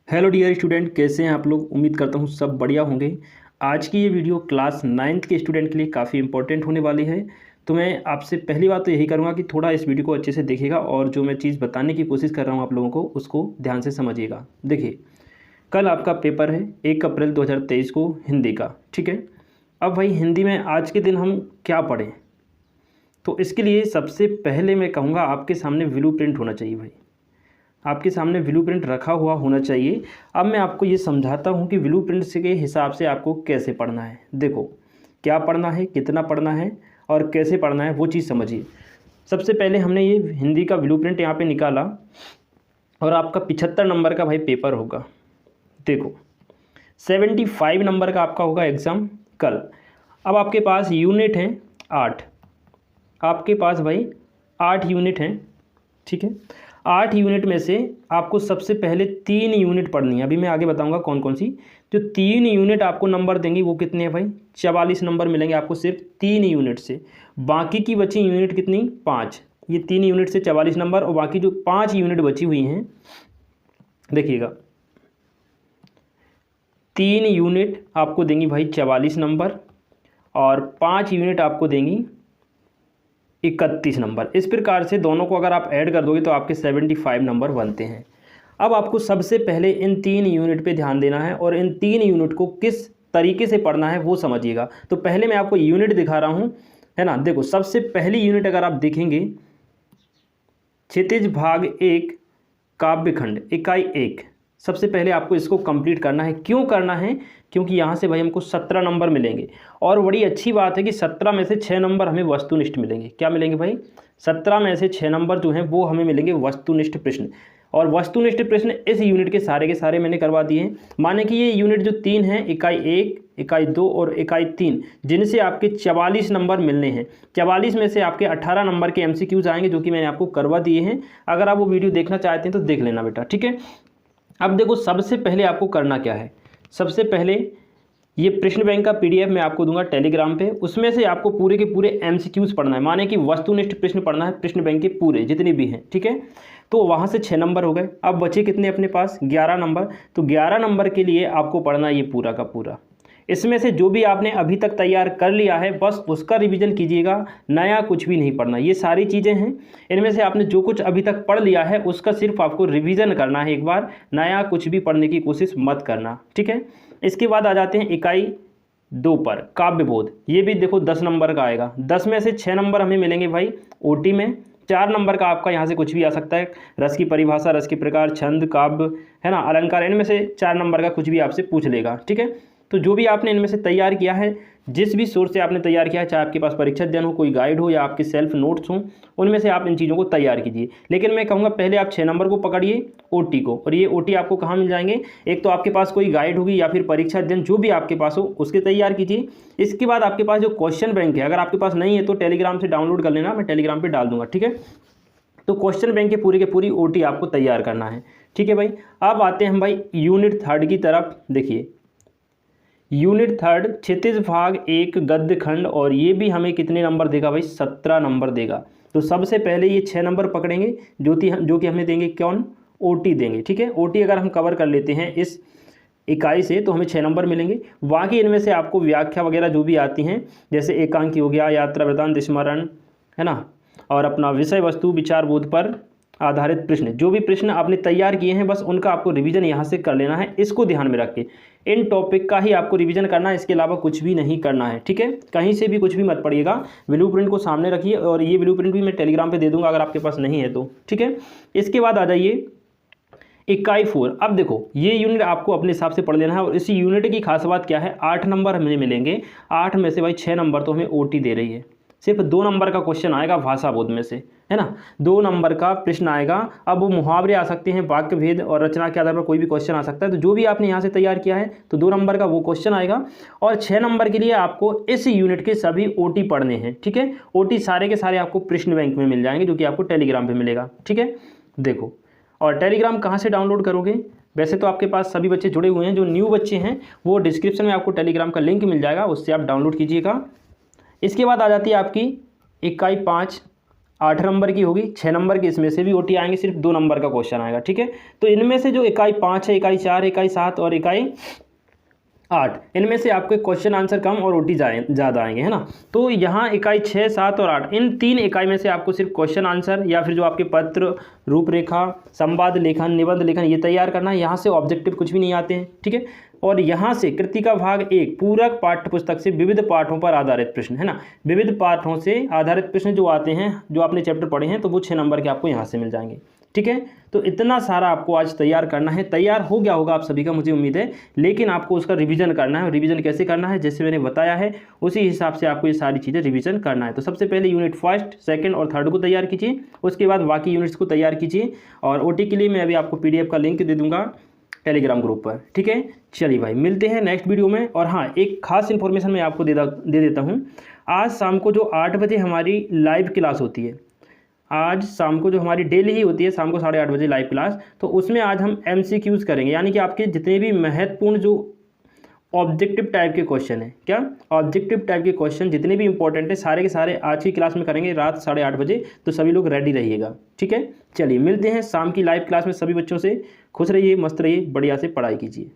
Hello dear student, कैसे हैं आप लोग। उम्मीद करता हूँ सब बढ़िया होंगे। आज की ये वीडियो क्लास 9th के स्टूडेंट के लिए काफ़ी इंपॉर्टेंट होने वाली है। तो मैं आपसे पहली बात तो यही करूँगा कि थोड़ा इस वीडियो को अच्छे से देखिएगा और जो मैं चीज़ बताने की कोशिश कर रहा हूँ आप लोगों को उसको ध्यान से समझिएगा। देखिए, कल आपका पेपर है 1 अप्रैल 2023 को हिंदी का, ठीक है। अब भाई हिंदी में आज के दिन हम क्या पढ़ें, तो इसके लिए सबसे पहले मैं कहूँगा आपके सामने ब्लूप्रिंट होना चाहिए। भाई आपके सामने ब्लूप्रिंट रखा हुआ होना चाहिए। अब मैं आपको ये समझाता हूँ कि ब्लूप्रिंट के हिसाब से आपको कैसे पढ़ना है। देखो, क्या पढ़ना है, कितना पढ़ना है और कैसे पढ़ना है, वो चीज़ समझिए। सबसे पहले हमने ये हिंदी का ब्लूप्रिंट यहाँ पे निकाला और आपका 75 नंबर का भाई पेपर होगा। देखो, 75 नंबर का आपका होगा एग्ज़ाम कल। अब आपके पास यूनिट हैं 8, आपके पास भाई 8 यूनिट हैं, ठीक है। 8 यूनिट में से आपको सबसे पहले 3 यूनिट पढ़नी है। अभी मैं आगे बताऊंगा कौन कौन सी। जो 3 यूनिट आपको नंबर देंगी वो कितने हैं भाई, 44 नंबर मिलेंगे आपको सिर्फ 3 यूनिट से। बाकी की बची यूनिट कितनी, 5। ये 3 यूनिट से 44 नंबर और बाकी जो 5 यूनिट बची हुई हैं, देखिएगा 3 यूनिट आपको देंगी भाई 44 नंबर और 5 यूनिट आपको देंगी 31 नंबर। इस प्रकार से दोनों को अगर आप ऐड कर दोगे तो आपके 75 नंबर बनते हैं। अब आपको सबसे पहले इन 3 यूनिट पे ध्यान देना है और इन 3 यूनिट को किस तरीके से पढ़ना है वो समझिएगा। तो पहले मैं आपको यूनिट दिखा रहा हूँ, है ना। देखो, सबसे पहली यूनिट अगर आप देखेंगे, क्षितिज भाग 1 काव्यखंड इकाई 1। सबसे पहले आपको इसको कंप्लीट करना है। क्यों करना है, क्योंकि यहाँ से भाई हमको 17 नंबर मिलेंगे और बड़ी अच्छी बात है कि 17 में से 6 नंबर हमें वस्तुनिष्ठ मिलेंगे। क्या मिलेंगे भाई, 17 में से 6 नंबर जो हैं वो हमें मिलेंगे वस्तुनिष्ठ प्रश्न। और वस्तुनिष्ठ प्रश्न इस यूनिट के सारे मैंने करवा दिए हैं। माने कि ये यूनिट जो 3 हैं, इकाई 1, इकाई 2 और इकाई 3, जिनसे आपके 44 नंबर मिलने हैं। 44 में से आपके 18 नंबर के MCQs आएंगे जो कि मैंने आपको करवा दिए हैं। अगर आप वो वीडियो देखना चाहते हैं तो देख लेना बेटा, ठीक है। अब देखो, सबसे पहले आपको करना क्या है। सबसे पहले ये प्रश्न बैंक का PDF मैं आपको दूंगा टेलीग्राम पे। उसमें से आपको पूरे के पूरे MCQs पढ़ना है, माने कि वस्तुनिष्ठ प्रश्न पढ़ना है, प्रश्न बैंक के पूरे जितने भी हैं, ठीक है। तो वहाँ से 6 नंबर हो गए। अब बचे कितने अपने पास, 11 नंबर। तो 11 नंबर के लिए आपको पढ़ना है ये पूरा का पूरा। इसमें से जो भी आपने अभी तक तैयार कर लिया है बस उसका रिवीजन कीजिएगा, नया कुछ भी नहीं पढ़ना। ये सारी चीज़ें हैं, इनमें से आपने जो कुछ अभी तक पढ़ लिया है उसका सिर्फ आपको रिवीजन करना है एक बार, नया कुछ भी पढ़ने की कोशिश मत करना, ठीक है। इसके बाद आ जाते हैं इकाई 2 पर काव्यबोध। ये भी देखो 10 नंबर का आएगा। 10 में से 6 नंबर हमें मिलेंगे भाई OT में। 4 नंबर का आपका यहाँ से कुछ भी आ सकता है, रस की परिभाषा, रस के प्रकार, छंद, काव्य, है ना, अलंकार। इनमें से 4 नंबर का कुछ भी आपसे पूछ लेगा, ठीक है। तो जो भी आपने इनमें से तैयार किया है, जिस भी सोर्स से आपने तैयार किया है, चाहे आपके पास परीक्षा अध्ययन हो, कोई गाइड हो या आपके सेल्फ नोट्स हों, उनमें से आप इन चीज़ों को तैयार कीजिए। लेकिन मैं कहूँगा पहले आप 6 नंबर को पकड़िए, OT को। और ये OT आपको कहाँ मिल जाएंगे, एक तो आपके पास कोई गाइड होगी या फिर परीक्षा अध्ययन जो भी आपके पास हो उसके तैयार कीजिए। इसके बाद आपके पास जो क्वेश्चन बैंक है, अगर आपके पास नहीं है तो टेलीग्राम से डाउनलोड कर लेना, मैं टेलीग्राम पर डाल दूंगा, ठीक है। तो क्वेश्चन बैंक के पूरी OT आपको तैयार करना है, ठीक है भाई। अब आते हैं हम भाई यूनिट 3 की तरफ। देखिए, यूनिट 3 क्षितिज भाग 1 गद्य खंड, और ये भी हमें कितने नंबर देगा भाई, 17 नंबर देगा। तो सबसे पहले ये 6 नंबर पकड़ेंगे जो कि हमें देंगे कौन, OT देंगे, ठीक है। OT अगर हम कवर कर लेते हैं इस इकाई से तो हमें 6 नंबर मिलेंगे। बाकी इनमें से आपको व्याख्या वगैरह जो भी आती हैं, जैसे एकांकी हो गया, यात्रा वृत्तांत, स्मरण, है ना, और अपना विषय वस्तु विचार बोध पर आधारित प्रश्न, जो भी प्रश्न आपने तैयार किए हैं बस उनका आपको रिवीजन यहाँ से कर लेना है। इसको ध्यान में रख के इन टॉपिक का ही आपको रिवीजन करना है, इसके अलावा कुछ भी नहीं करना है, ठीक है। कहीं से भी कुछ भी मत पढ़िएगा, ब्लूप्रिंट को सामने रखिए। और ये ब्लूप्रिंट भी मैं टेलीग्राम पे दे दूंगा अगर आपके पास नहीं है तो, ठीक है। इसके बाद आ जाइए इकाई 4। अब देखो, ये यूनिट आपको अपने हिसाब से पढ़ लेना है और इसी यूनिट की खास बात क्या है, 8 नंबर हमें मिलेंगे। 8 में से भाई 6 नंबर तो हमें OT दे रही है। सिर्फ 2 नंबर का क्वेश्चन आएगा भाषा बोध में से, है ना, 2 नंबर का प्रश्न आएगा। अब वो मुहावरे आ सकते हैं, वाक्य भेद और रचना के आधार पर कोई भी क्वेश्चन आ सकता है। तो जो भी आपने यहाँ से तैयार किया है तो 2 नंबर का वो क्वेश्चन आएगा। और 6 नंबर के लिए आपको इस यूनिट के सभी OT पढ़ने हैं, ठीक है। OT सारे के सारे आपको प्रश्न बैंक में मिल जाएंगे जो कि आपको टेलीग्राम पर मिलेगा, ठीक है। देखो, और टेलीग्राम कहाँ से डाउनलोड करोगे, वैसे तो आपके पास सभी बच्चे जुड़े हुए हैं, जो न्यू बच्चे हैं वो डिस्क्रिप्शन में आपको टेलीग्राम का लिंक मिल जाएगा, उससे आप डाउनलोड कीजिएगा। इसके बाद आ जाती है आपकी इकाई 5 8 नंबर की होगी, 6 नंबर की इसमें से भी ओटी आएंगे, सिर्फ 2 नंबर का क्वेश्चन आएगा। ठीक है, तो इनमें से जो इकाई 5 है, इकाई 4, इकाई 7 और इकाई 8, इनमें से आपके क्वेश्चन आंसर कम और ओटी ज़्यादा आएंगे, है ना। तो यहाँ इकाई 6, 7 और 8, इन 3 इकाई में से आपको सिर्फ क्वेश्चन आंसर या फिर जो आपके पत्र, रूपरेखा, संवाद लेखन, निबंध लेखन ये तैयार करना है। यहाँ से ऑब्जेक्टिव कुछ भी नहीं आते हैं। ठीक है, और यहाँ से कृतिका भाग 1 पूरक पाठ्य पुस्तक से विविध पाठों पर आधारित प्रश्न, है ना, विविध पाठों से आधारित प्रश्न जो आते हैं, जो आपने चैप्टर पढ़े हैं, तो वो 6 नंबर के आपको यहाँ से मिल जाएंगे। ठीक है, तो इतना सारा आपको आज तैयार करना है। तैयार हो गया होगा आप सभी का, मुझे उम्मीद है, लेकिन आपको उसका रिवीजन करना है। रिवीजन कैसे करना है, जैसे मैंने बताया है उसी हिसाब से आपको ये सारी चीज़ें रिवीजन करना है। तो सबसे पहले यूनिट 1, 2 और 3 को तैयार कीजिए, उसके बाद बाकी यूनिट्स को तैयार कीजिए। और ओटी के लिए मैं अभी आपको PDF का लिंक दे दूंगा टेलीग्राम ग्रुप पर। ठीक है, चलिए भाई, मिलते हैं नेक्स्ट वीडियो में। और हाँ, एक खास इन्फॉर्मेशन मैं आपको दे देता हूँ। आज शाम को जो 8 बजे हमारी लाइव क्लास होती है, आज शाम को जो हमारी डेली ही होती है, शाम को 8:30 बजे लाइव क्लास, तो उसमें आज हम MCQs करेंगे, यानी कि आपके जितने भी महत्वपूर्ण जो ऑब्जेक्टिव टाइप के क्वेश्चन है, क्या ऑब्जेक्टिव टाइप के क्वेश्चन जितने भी इंपॉर्टेंट है, सारे के सारे आज की क्लास में करेंगे रात 8:30 बजे। तो सभी लोग रेडी रहिएगा। ठीक है, चलिए मिलते हैं शाम की लाइव क्लास में। सभी बच्चों से खुश रहिए, मस्त रहिए, बढ़िया से पढ़ाई कीजिए।